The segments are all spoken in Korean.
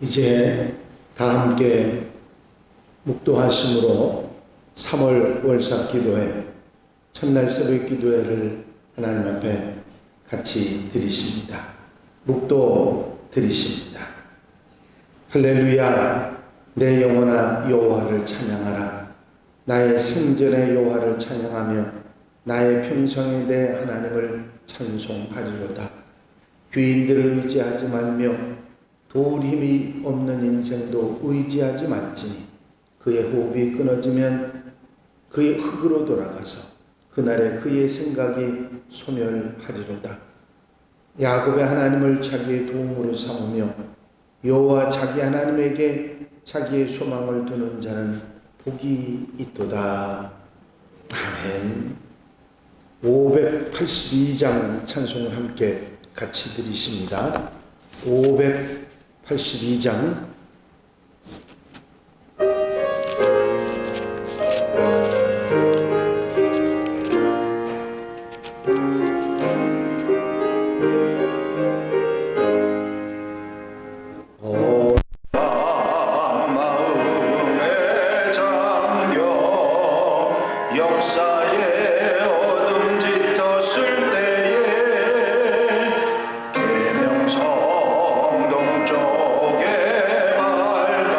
이제 다 함께 묵도하심으로 3월 월삭 기도회, 첫날 새벽 기도회를 하나님 앞에 같이 드리십니다. 묵도 드리십니다. 할렐루야, 내 영혼아 여호와를 찬양하라. 나의 생전의 여호와를 찬양하며 나의 평생에 내 하나님을 찬송하리로다. 귀인들을 의지하지 말며 도울 힘이 없는 인생도 의지하지 말지니 그의 호흡이 끊어지면 그의 흙으로 돌아가서 그날에 그의 생각이 소멸하리로다. 야곱의 하나님을 자기의 도움으로 삼으며 여호와 자기 하나님에게 자기의 소망을 두는 자는 복이 있도다. 아멘. 582장 찬송을 함께 같이 드리십니다. 582장. 역사의 어둠 짙었을 때에 계명성 동쪽에 밝아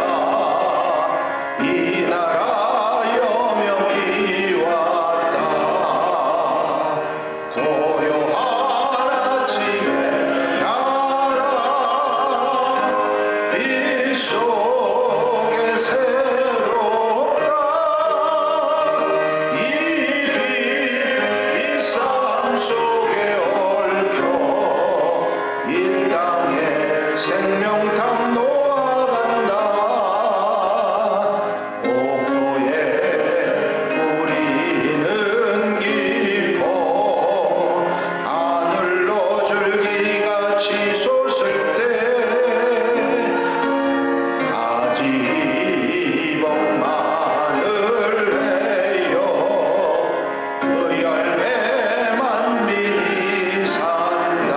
이 나라 여명이 왔다. 고요한 아침에 야라 빛 속에 새롭다. 속에 얽혀 이 땅에 생명탐 놓아간다. 옥도에 뿌리는 깊어 하늘로 줄기같이 솟을 때 아직 복만을 해요. 그 열매 만민이 산다.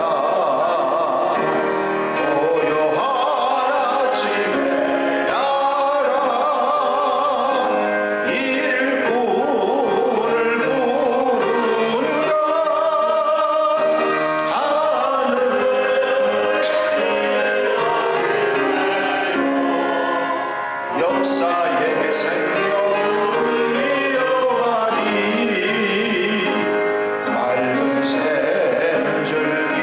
고요한 아침에 따라 일꾼을 부른다. 하늘 역사의 생명 이어가리. 맑은 샘줄기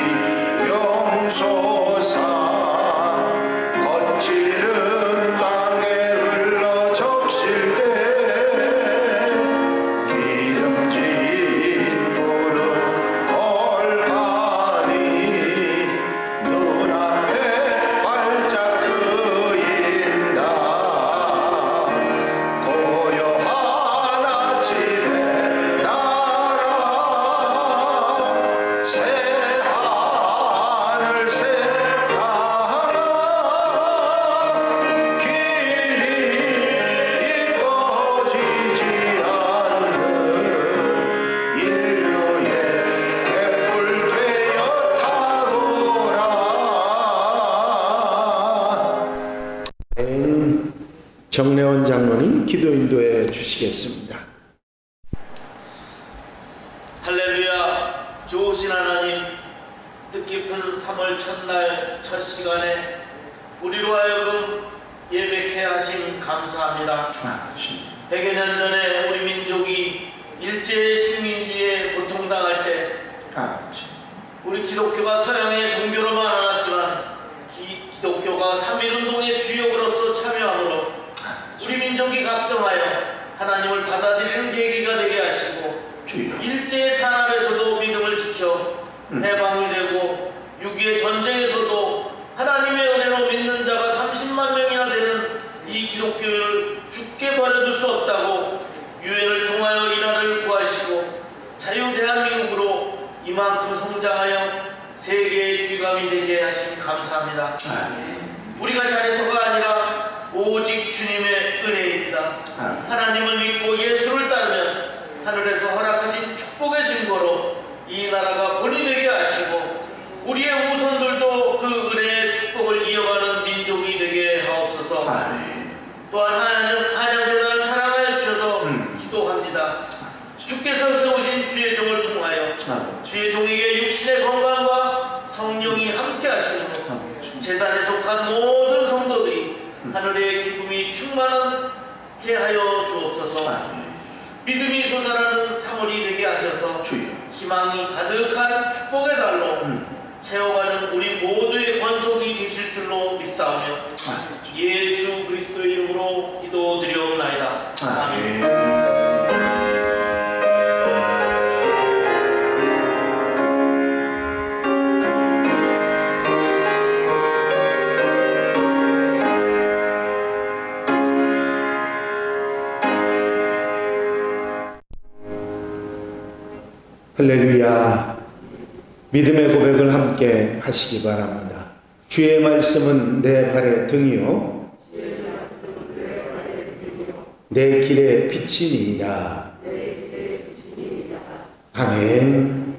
용솟아 거칠은 땅에 흘러 적실 때 기름진 푸른 벌판이 눈앞에 발짝 트인다. 고요한 아침에 따라 새 하늘 새 땅 길이 꺼지지 않는 인류의 횃불 되어 타고라. 정래원 장로님 기도 인도해 주시겠습니다. 할렐루야. 좋으신 하나님, 뜻깊은 3월 첫날 첫 시간에 우리로 하여금 예배케 하심 감사합니다. 100여 년 전에 우리 민족이 일제 식민지에 고통당할 때 우리 기독교가 서양의 종교로만 알았지만 기독교가 3.1운동의 주역으로서 참여함으로 우리 민족이 각성하여 하나님을 받아들이는 계기가 되게 하시고 일제의 탄압에서도 믿음을 지켜 해방이 되고 6.25 전쟁에서도 하나님의 은혜로 믿는 자가 30만 명이나 되는 이 기독교를 죽게 버려둘 수 없다고 유엔을 통하여 이 나라를 구하시고 자유 대한민국으로 이만큼 성장하여 세계의 귀감이 되게 하심 감사합니다. 우리가 잘해서가 아니라 오직 주님의 은혜입니다. 하나님을 믿고 예수를 따르면 하늘에서 허락하신 축복의 증거로 이 나라가 본이 되게 하시고 우리의 후손들도 그 은혜의 축복을 이어가는 민족이 되게 또한 한양교단을 사랑하여 주셔서 기도합니다. 주께서 세우신 주의 종을 통하여 주의 종에게 육신의 건강과 성령이 함께 하시므로 제단에 속한 모든 성도들이 하늘의 기쁨이 충만하게 하여 주옵소서. 믿음이 솟아나는 3월이 되게 하셔서 희망이 가득한 축복의 달로 채워가는 우리 모두의 권속이 되실 줄로 믿사오며 예수 그리스도의 이름으로 기도드리옵나이다. 아멘. 할렐루야. 믿음의 고백을 함께 하시기 바랍니다. 주의 말씀은 내 발의 등이요 내 길의 빛이니이다. 아멘.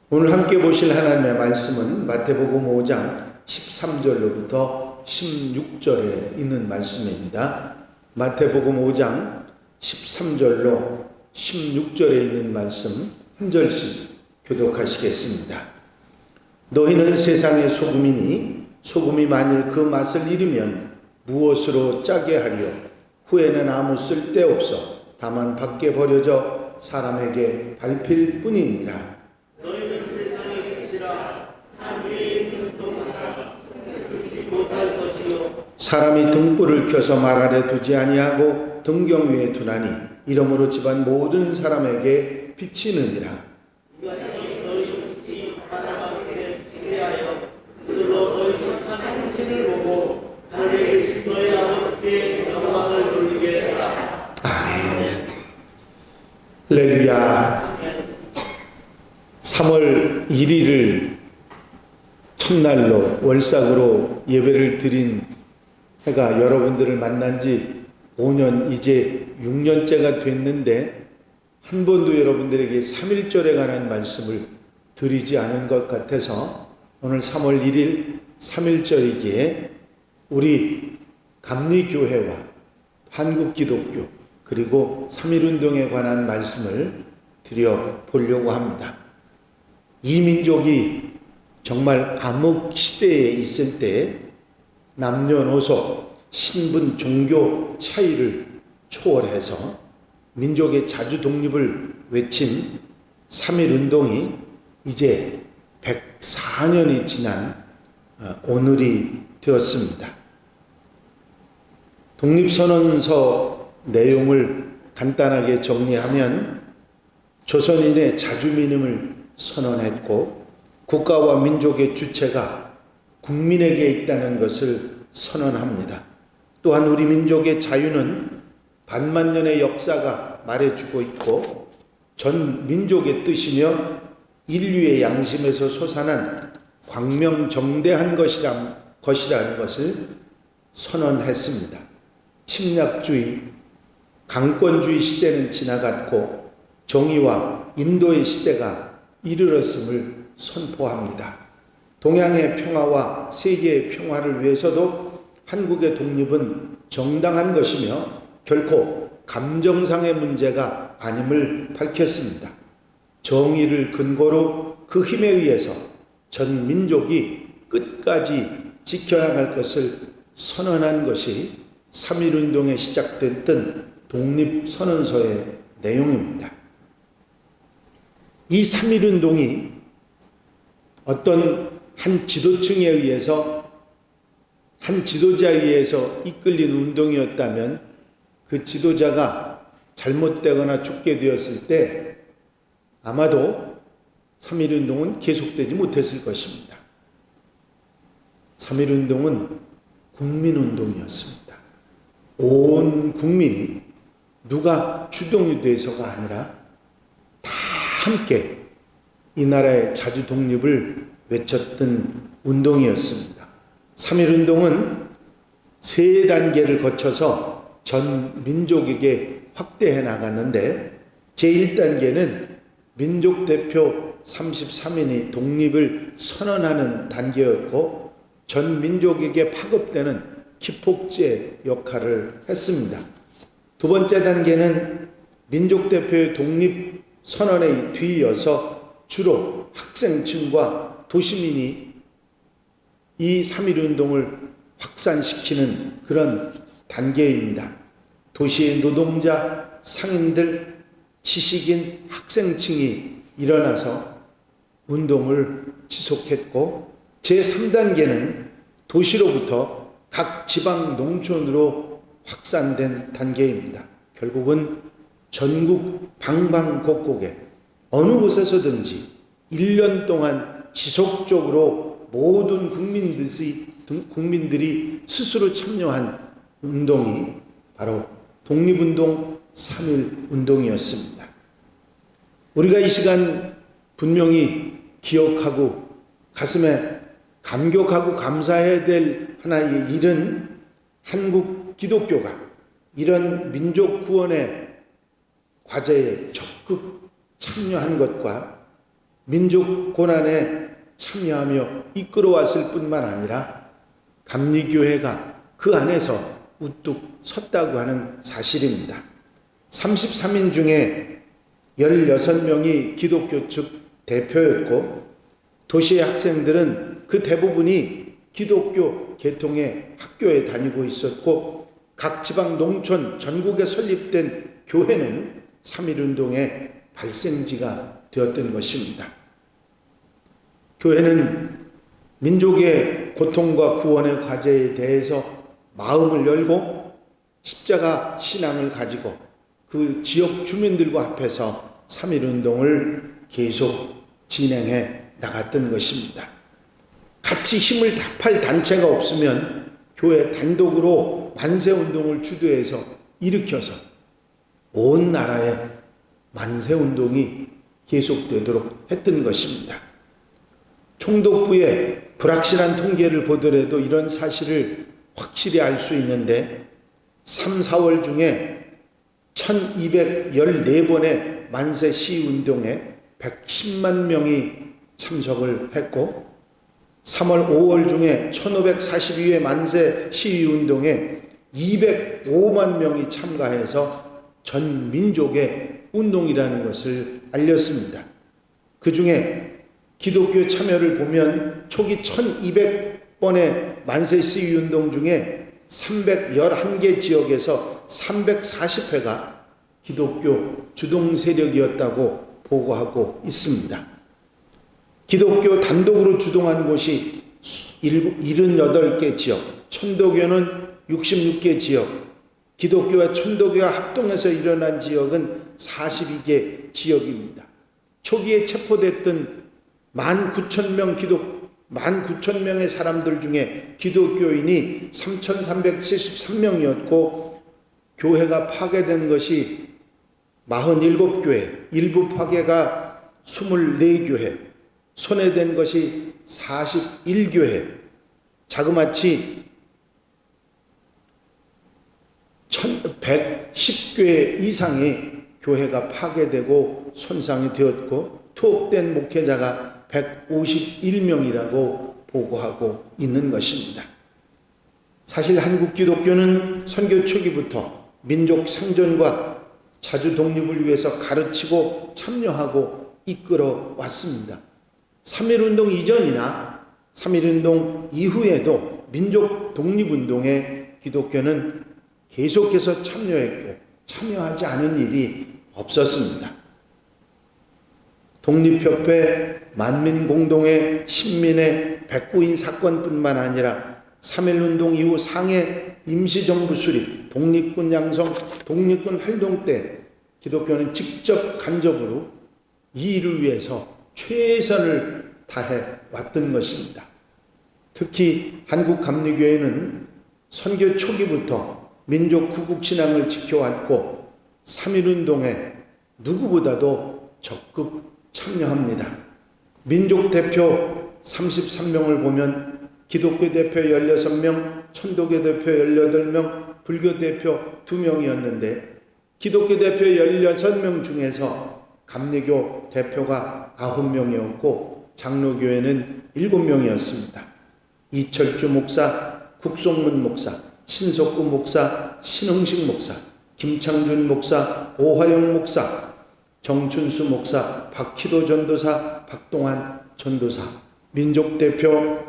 오늘 함께 보실 하나님의 말씀은 마태복음 5장 13절로부터 16절에 있는 말씀입니다. 마태복음 5장 13절로 16절에 있는 말씀 한 절씩 교독하시겠습니다. 너희는 세상의 소금이니 소금이 만일 그 맛을 잃으면 무엇으로 짜게 하리요? 후에는 아무 쓸데없어 다만 밖에 버려져 사람에게 밟힐 뿐이니라. 너희는 세상의 빛이라 산 위에 있는 동안 그렇지 못할 것이요 사람이 등불을 켜서 말 아래 두지 아니하고 등경 위에 두나니 이러므로 집안 모든 사람에게 비치느니라. 이같이 너희 빛이 사람 앞에 비치게 하여 그들로 너희 착한 행실을 보고 하늘에 계신 너희 아버지께 영광을 돌리게 하라. 아멘. 할렐루야. 3월 1일을 첫날로 월삭으로 예배를 드린 해가 여러분들을 만난 지 5년 이제 6년째가 됐는데 한 번도 여러분들에게 3.1절에 관한 말씀을 드리지 않은 것 같아서 오늘 3월 1일 3.1절이기에 우리 감리교회와 한국기독교 그리고 3.1운동에 관한 말씀을 드려보려고 합니다. 이 민족이 정말 암흑 시대에 있을 때 남녀노소, 신분, 종교 차이를 초월해서 민족의 자주 독립을 외친 3.1운동이 이제 104년이 지난 오늘이 되었습니다. 독립선언서 내용을 간단하게 정리하면 조선인의 자주민임을 선언했고 국가와 민족의 주체가 국민에게 있다는 것을 선언합니다. 또한 우리 민족의 자유는 반만 년의 역사가 말해주고 있고 전 민족의 뜻이며 인류의 양심에서 솟아난 광명정대한 것이라는 것을 선언했습니다. 침략주의, 강권주의 시대는 지나갔고 정의와 인도의 시대가 이르렀음을 선포합니다. 동양의 평화와 세계의 평화를 위해서도 한국의 독립은 정당한 것이며 결코 감정상의 문제가 아님을 밝혔습니다. 정의를 근거로 그 힘에 의해서 전 민족이 끝까지 지켜야 할 것을 선언한 것이 3.1운동에 시작됐던 독립선언서의 내용입니다. 이 3.1운동이 어떤 한 지도층에 의해서 한 지도자에 의해서 이끌린 운동이었다면 그 지도자가 잘못되거나 죽게 되었을 때 아마도 3.1운동은 계속되지 못했을 것입니다. 3.1운동은 국민운동이었습니다. 온 국민이 누가 주동이 돼서가 아니라 다 함께 이 나라의 자주 독립을 외쳤던 운동이었습니다. 3.1운동은 세 단계를 거쳐서 전 민족에게 확대해 나갔는데 제1단계는 민족 대표 33인이 독립을 선언하는 단계였고 전 민족에게 파급되는 기폭제 역할을 했습니다. 두 번째 단계는 민족대표의 독립선언에 뒤이어서 주로 학생층과 도시민이 이 3.1운동을 확산시키는 그런 단계입니다. 도시의 노동자, 상인들, 지식인, 학생층이 일어나서 운동을 지속했고, 제3단계는 도시로부터 각 지방 농촌으로 확산된 단계입니다. 결국은 전국 방방곡곡에 어느 곳에서든지 1년 동안 지속적으로 모든 국민들이 스스로 참여한 운동이 바로 독립운동 3.1운동이었습니다. 우리가 이 시간 분명히 기억하고 가슴에 감격하고 감사해야 될 하나의 일은 한국 기독교가 이런 민족 구원의 과제에 적극 참여한 것과 민족 고난에 참여하며 이끌어왔을 뿐만 아니라 감리교회가 그 안에서 우뚝 섰다고 하는 사실입니다. 33인 중에 16명이 기독교 측 대표였고, 도시의 학생들은 그 대부분이 기독교 계통의 학교에 다니고 있었고, 각 지방 농촌 전국에 설립된 교회는 3.1운동의 발생지가 되었던 것입니다. 교회는 민족의 고통과 구원의 과제에 대해서 마음을 열고 십자가 신앙을 가지고 그 지역 주민들과 합해서 3.1운동을 계속 진행해 나갔던 것입니다. 같이 힘을 합할 단체가 없으면 교회 단독으로 만세운동을 주도해서 일으켜서 온 나라에 만세운동이 계속되도록 했던 것입니다. 총독부의 불확실한 통계를 보더라도 이런 사실을 확실히 알 수 있는데 3, 4월 중에 1214번의 만세 시운동에 110만 명이 참석을 했고, 3월 5월 중에 1542회 만세 시위운동에 205만 명이 참가해서 전 민족의 운동이라는 것을 알렸습니다. 그 중에 기독교 참여를 보면 초기 1200번의 만세 시위운동 중에 311개 지역에서 340회가 기독교 주동 세력이었다고 보고하고 있습니다. 기독교 단독으로 주동한 곳이 78개 지역, 천도교는 66개 지역, 기독교와 천도교가 합동해서 일어난 지역은 42개 지역입니다. 초기에 체포됐던 19,000명의 사람들 중에 기독교인이 3,373명이었고, 교회가 파괴된 것이 47교회, 일부 파괴가 24교회, 손해된 것이 41교회, 자그마치 110교회 이상의 교회가 파괴되고 손상이 되었고, 투옥된 목회자가 151명이라고 보고하고 있는 것입니다. 사실 한국 기독교는 선교 초기부터 민족 생존과 자주 독립을 위해서 가르치고 참여하고 이끌어 왔습니다. 3.1운동 이전이나 3.1운동 이후에도 민족 독립운동에 기독교는 계속해서 참여했고 참여하지 않은 일이 없었습니다. 독립협회 만민공동회 신민의 백부인 사건뿐만 아니라 3.1운동 이후 상해 임시정부 수립, 독립군 양성, 독립군 활동 때 기독교는 직접 간접으로 이 일을 위해서 최선을 다해 왔던 것입니다. 특히 한국감리교회는 선교 초기부터 민족 구국신앙을 지켜왔고 3.1운동에 누구보다도 적극 참여합니다. 민족 대표 33명을 보면 기독교 대표 16명, 천도교 대표 18명, 불교 대표 2명이었는데 기독교 대표 16명 중에서 감리교 대표가 9명이었고 장로교회는 7명이었습니다. 이철주 목사, 국송문 목사, 신석구 목사, 신흥식 목사, 김창준 목사, 오화영 목사, 정춘수 목사, 박희도 전도사, 박동환 전도사, 민족 대표,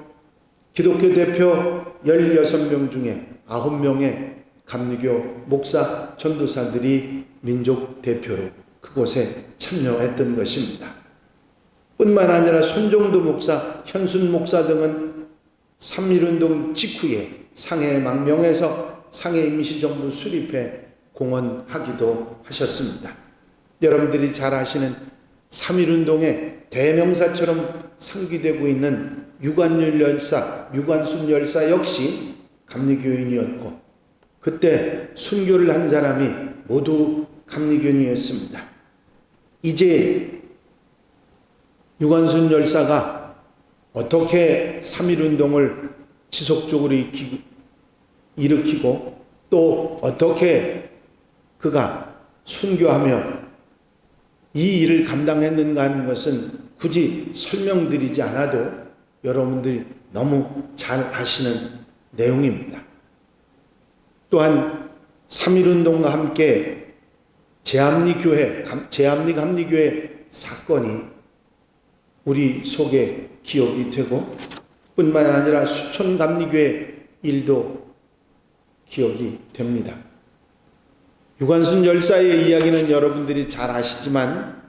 기독교 대표 16명 중에 9명의 감리교 목사, 전도사들이 민족 대표로 그곳에 참여했던 것입니다. 뿐만 아니라 손정도 목사, 현순 목사 등은 3.1운동 직후에 상해 망명해서 상해 임시정부 수립회 공헌하기도 하셨습니다. 여러분들이 잘 아시는 3.1운동의 대명사처럼 상기되고 있는 유관순 열사 역시 감리교인이었고 그때 순교를 한 사람이 모두 감리교인이었습니다. 이제 유관순 열사가 어떻게 3.1운동을 지속적으로 일으키고 또 어떻게 그가 순교하며 이 일을 감당했는가 하는 것은 굳이 설명드리지 않아도 여러분들이 너무 잘 아시는 내용입니다. 또한 3.1운동과 함께 제암리 감리교회 사건이 우리 속에 기억이 되고 뿐만 아니라 수천 감리교회 일도 기억이 됩니다. 유관순 열사의 이야기는 여러분들이 잘 아시지만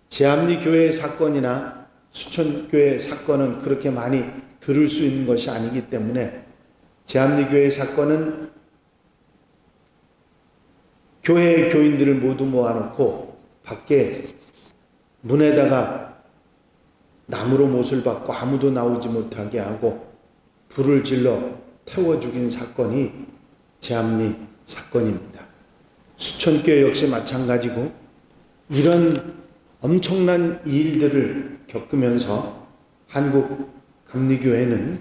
제암리 교회 사건이나 수천교회 사건은 그렇게 많이 들을 수 있는 것이 아니기 때문에 제암리 교회 사건은 교회의 교인들을 모두 모아놓고 밖에 문에다가 나무로 못을 박고 아무도 나오지 못하게 하고 불을 질러 태워 죽인 사건이 제암리 사건입니다. 수천교회 역시 마찬가지고 이런 엄청난 일들을 겪으면서 한국 감리교회는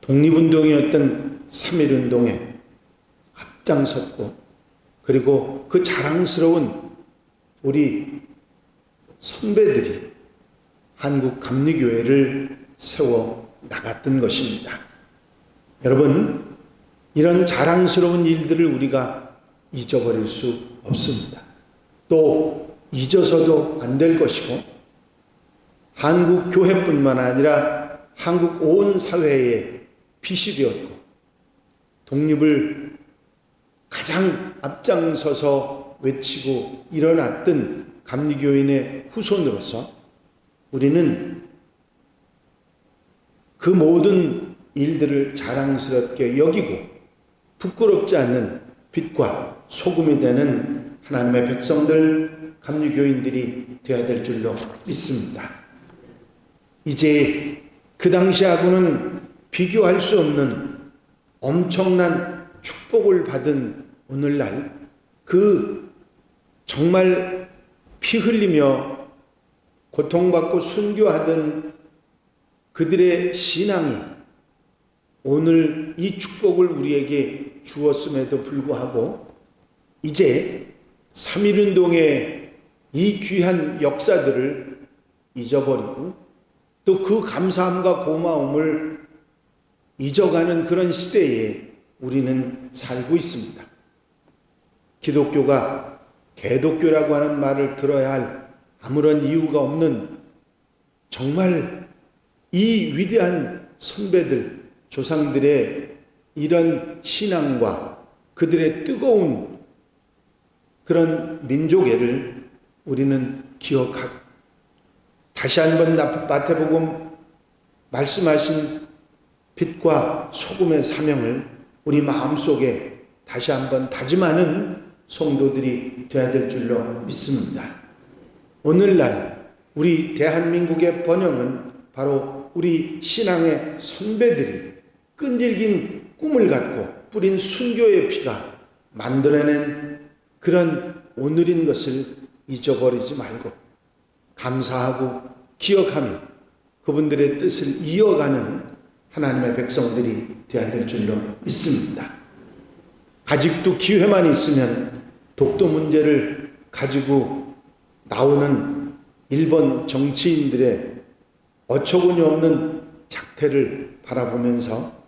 독립운동이었던 3.1운동에 앞장섰고 그리고 그 자랑스러운 우리 선배들이 한국 감리교회를 세워 나갔던 것입니다. 여러분, 이런 자랑스러운 일들을 우리가 잊어버릴 수 없습니다. 또 잊어서도 안 될 것이고 한국 교회뿐만 아니라 한국 온 사회의 빛이 되었고 독립을 가장 앞장서서 외치고 일어났던 감리교인의 후손으로서 우리는 그 모든 일들을 자랑스럽게 여기고 부끄럽지 않는 빛과 소금이 되는 하나님의 백성들, 감리교인들이 되어야 될 줄로 믿습니다. 이제 그 당시하고는 비교할 수 없는 엄청난 축복을 받은 오늘날 그 정말 피 흘리며 고통받고 순교하던 그들의 신앙이 오늘 이 축복을 우리에게 주었음에도 불구하고 이제 3.1운동의 이 귀한 역사들을 잊어버리고 또 그 감사함과 고마움을 잊어가는 그런 시대에 우리는 살고 있습니다. 기독교가 개독교라고 하는 말을 들어야 할 아무런 이유가 없는 정말 이 위대한 선배들, 조상들의 이런 신앙과 그들의 뜨거운 그런 민족애를 우리는 기억하고 다시 한번 마태복음 말씀하신 빛과 소금의 사명을 우리 마음속에 다시 한번 다짐하는 성도들이 되어야 될 줄로 믿습니다. 오늘날 우리 대한민국의 번영은 바로 우리 신앙의 선배들이 끈질긴 꿈을 갖고 뿌린 순교의 피가 만들어낸 그런 오늘인 것을 잊어버리지 말고 감사하고 기억하며 그분들의 뜻을 이어가는 하나님의 백성들이 되어야 될 줄로 믿습니다. 아직도 기회만 있으면 독도 문제를 가지고 나오는 일본 정치인들의 어처구니 없는 작태를 바라보면서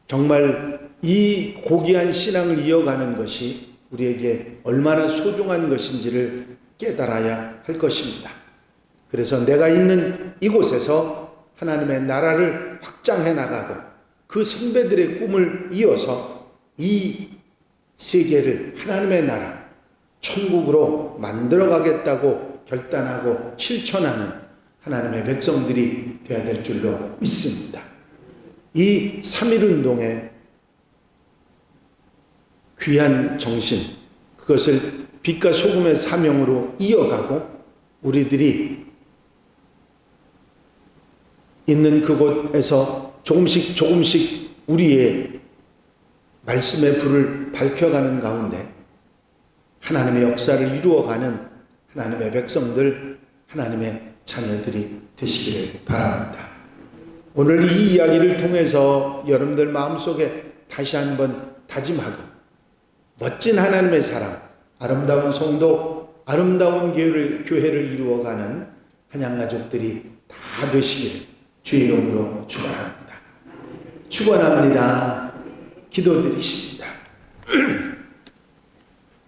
정말 이 고귀한 신앙을 이어가는 것이 우리에게 얼마나 소중한 것인지를 깨달아야 할 것입니다. 그래서 내가 있는 이곳에서 하나님의 나라를 확장해 나가고 그 선배들의 꿈을 이어서 이 세계를 하나님의 나라, 천국으로 만들어 가겠다고 결단하고 실천하는 하나님의 백성들이 되어야 될 줄로 믿습니다. 이 3.1운동의 귀한 정신, 그것을 빛과 소금의 사명으로 이어가고 우리들이 있는 그곳에서 조금씩 우리의 말씀의 불을 밝혀가는 가운데 하나님의 역사를 이루어가는 하나님의 백성들, 하나님의 자녀들이 되시기를 바랍니다. 오늘 이 이야기를 통해서 여러분들 마음속에 다시 한번 다짐하고 멋진 하나님의 사랑, 아름다운 성도, 아름다운 교회를 이루어가는 한양가족들이 다 되시기를 주의 이름으로 축원합니다. 축원합니다. 기도드리십니다.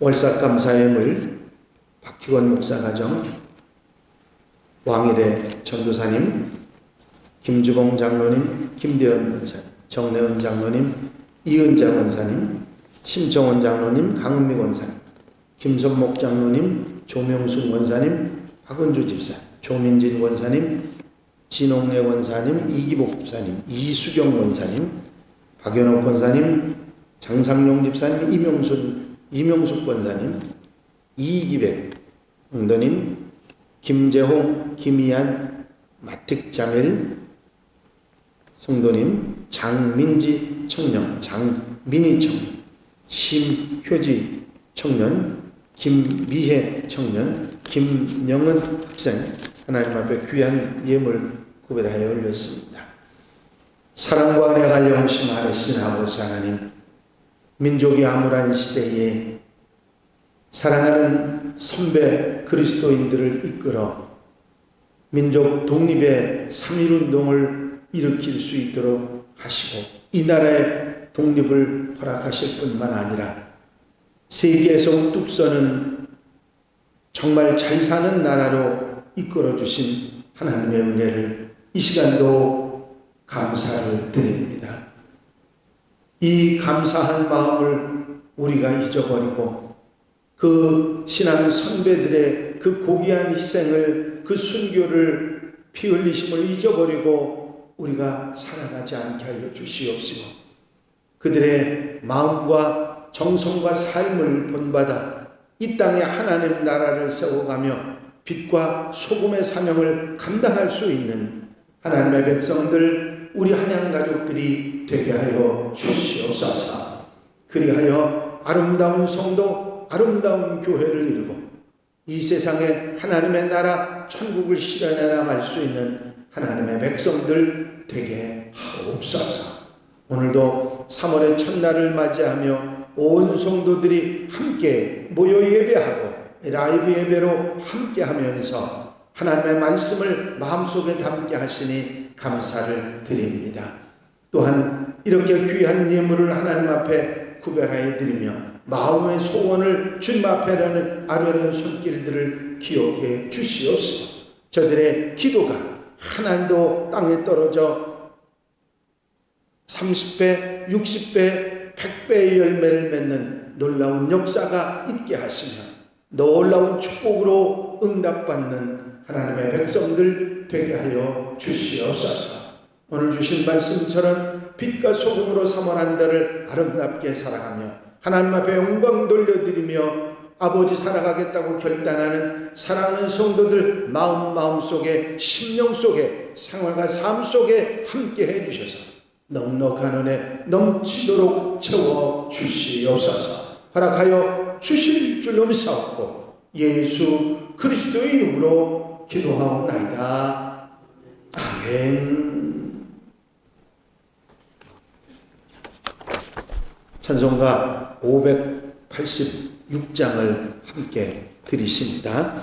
월삭감사회물 박희원 목사가정, 왕일의 전도사님, 김주봉 장로님, 김대현 권사님, 정래원 장로님, 이은자 권사님, 심정원 장로님, 강은미 권사님, 김선목 장로님, 조명순 권사님, 박은주 집사님, 조민진 권사님, 진홍래 권사님, 이기복 집사님, 이수경 권사님, 박연옥 권사님, 장상용 집사님, 이명숙 권사님, 이기백 응도님, 김재홍, 김희안, 마택자멜 성도님, 장민지 청년, 장민희 청년, 심효지 청년, 김미혜 청년, 김영은 학생, 하나님 앞에 귀한 예물 구별하여 올렸습니다. 사랑과 은혜가 영심하신 아버지 하나님, 민족이 암울한 시대에 사랑하는 선배 그리스도인들을 이끌어 민족 독립의 3.1운동을 일으킬 수 있도록 하시고 이 나라의 독립을 허락하실 뿐만 아니라 세계에서 우뚝 서는 정말 잘 사는 나라로 이끌어 주신 하나님의 은혜를 이 시간도 감사를 드립니다. 이 감사한 마음을 우리가 잊어버리고 그 신앙 선배들의 그 고귀한 희생을, 그 순교를, 피 흘리심을 잊어버리고 우리가 살아가지 않게 하여 주시옵시고 그들의 마음과 정성과 삶을 본받아 이 땅에 하나님 나라를 세워가며 빛과 소금의 사명을 감당할 수 있는 하나님의 백성들, 우리 한양 가족들이 되게 하여 주시옵소서. 그리하여 아름다운 성도, 아름다운 교회를 이루고 이 세상에 하나님의 나라 천국을 실현해 나갈 수 있는 하나님의 백성들 되게 하옵소서. 오늘도 3월의 첫날을 맞이하며 온 성도들이 함께 모여 예배하고 라이브 예배로 함께 하면서 하나님의 말씀을 마음속에 담게 하시니 감사를 드립니다. 또한 이렇게 귀한 예물을 하나님 앞에 구별하여 드리며 마음의 소원을 주님 앞에 아뢰는 손길들을 기억해 주시옵소서. 저들의 기도가 하나도 땅에 떨어져 30배, 60배, 100배의 열매를 맺는 놀라운 역사가 있게 하시며 놀라운 축복으로 응답받는 하나님의 백성들 되게 하여 주시옵소서. 오늘 주신 말씀처럼 빛과 소금으로 삼원한 자를 아름답게 살아가며 하나님 앞에 영광 돌려드리며 아버지 살아가겠다고 결단하는 사랑하는 성도들 마음속에 심령 속에 생활과 삶 속에 함께 해주셔서 넉넉한 은혜 넘치도록 채워 주시옵소서. 허락하여 주실 줄로 믿사옵고 예수 그리스도의 이름으로 기도하옵나이다. 아멘. 찬송가 586장을 함께 드리십니다.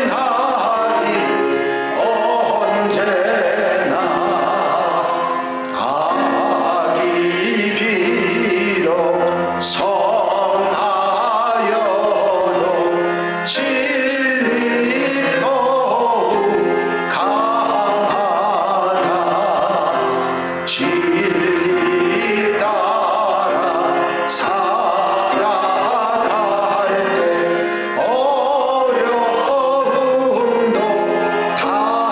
날이 언제나 악이 비록 성하여도 진리 더욱 강하다. 진리 따라 살아갈 때 어려움도 당하리.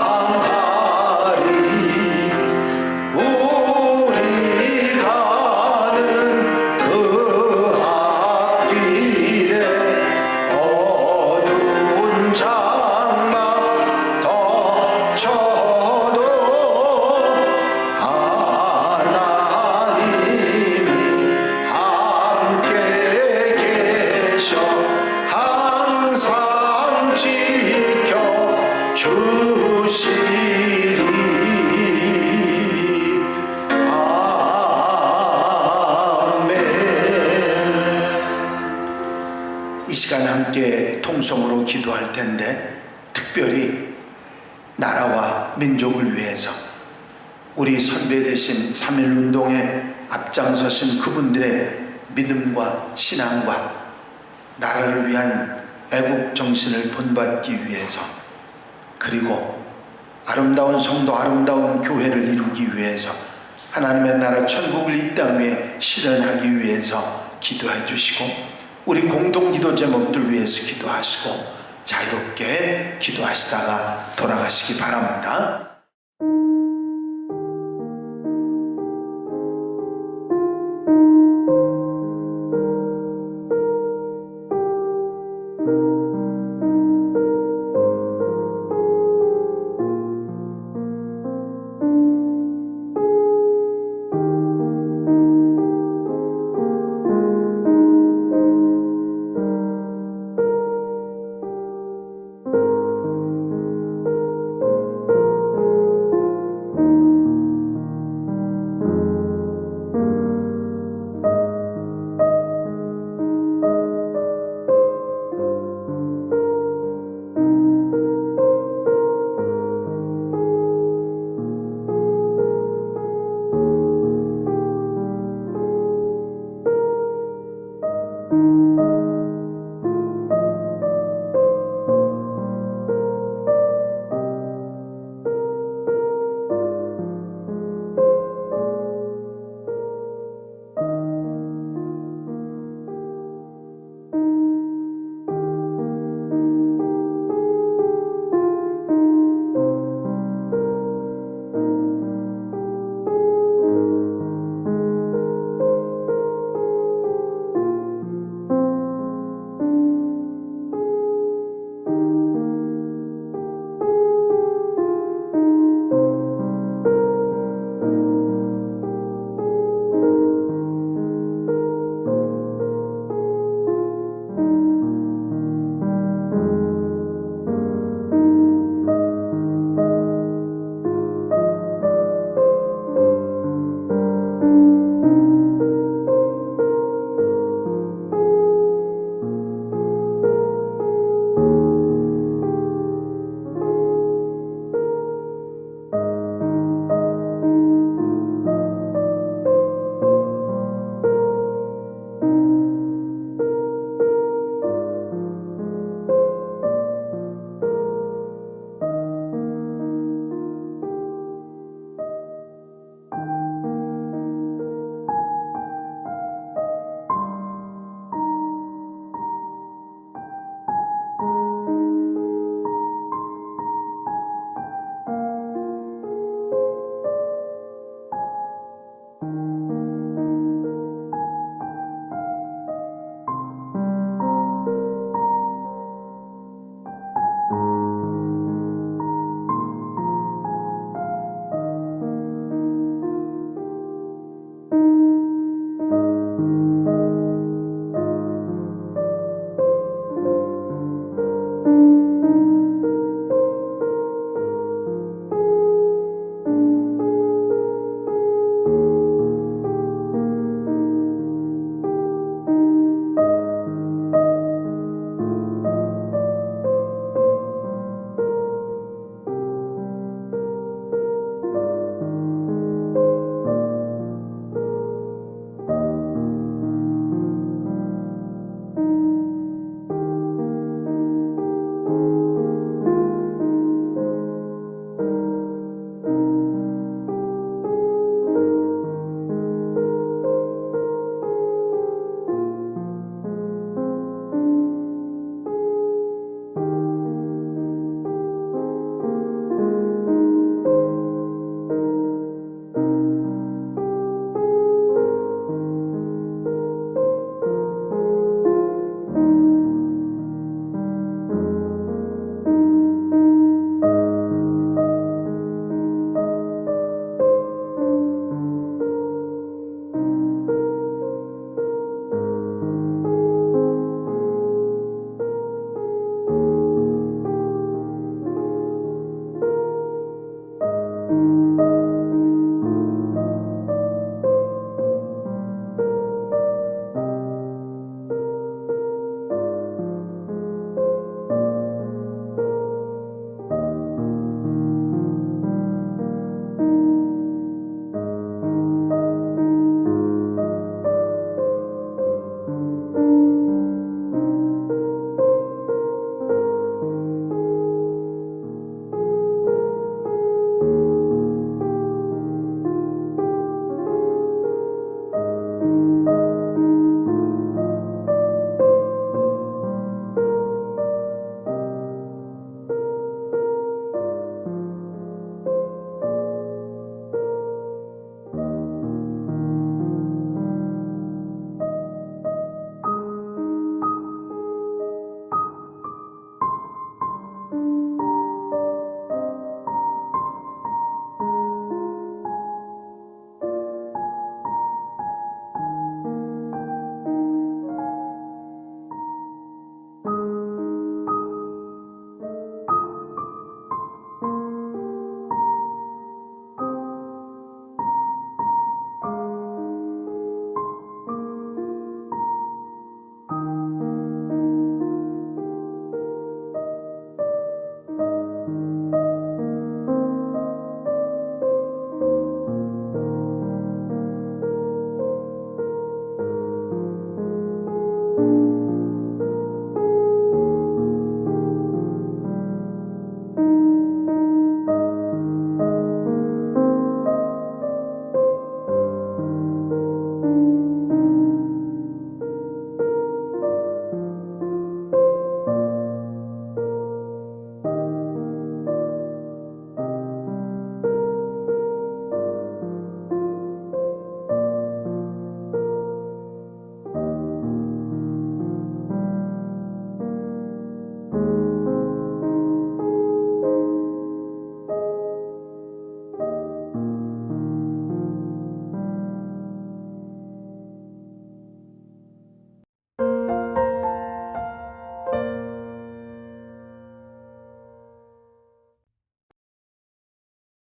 우리 가는 그 앞길에 어두운 장막 덮쳐도 하나님이 함께 계셔 항상 지켜 주시리. 아멘. 이 시간 함께 통성으로 기도할 텐데, 특별히 나라와 민족을 위해서 우리 선배 되신 3.1운동에 앞장서신 그분들의 믿음과 신앙과 나라를 위한 애국 정신을 본받기 위해서, 그리고 아름다운 성도, 아름다운 교회를 이루기 위해서, 하나님의 나라 천국을 이 땅 위에 실현하기 위해서 기도해 주시고, 우리 공동기도 제목들 위해서 기도하시고 자유롭게 기도하시다가 돌아가시기 바랍니다.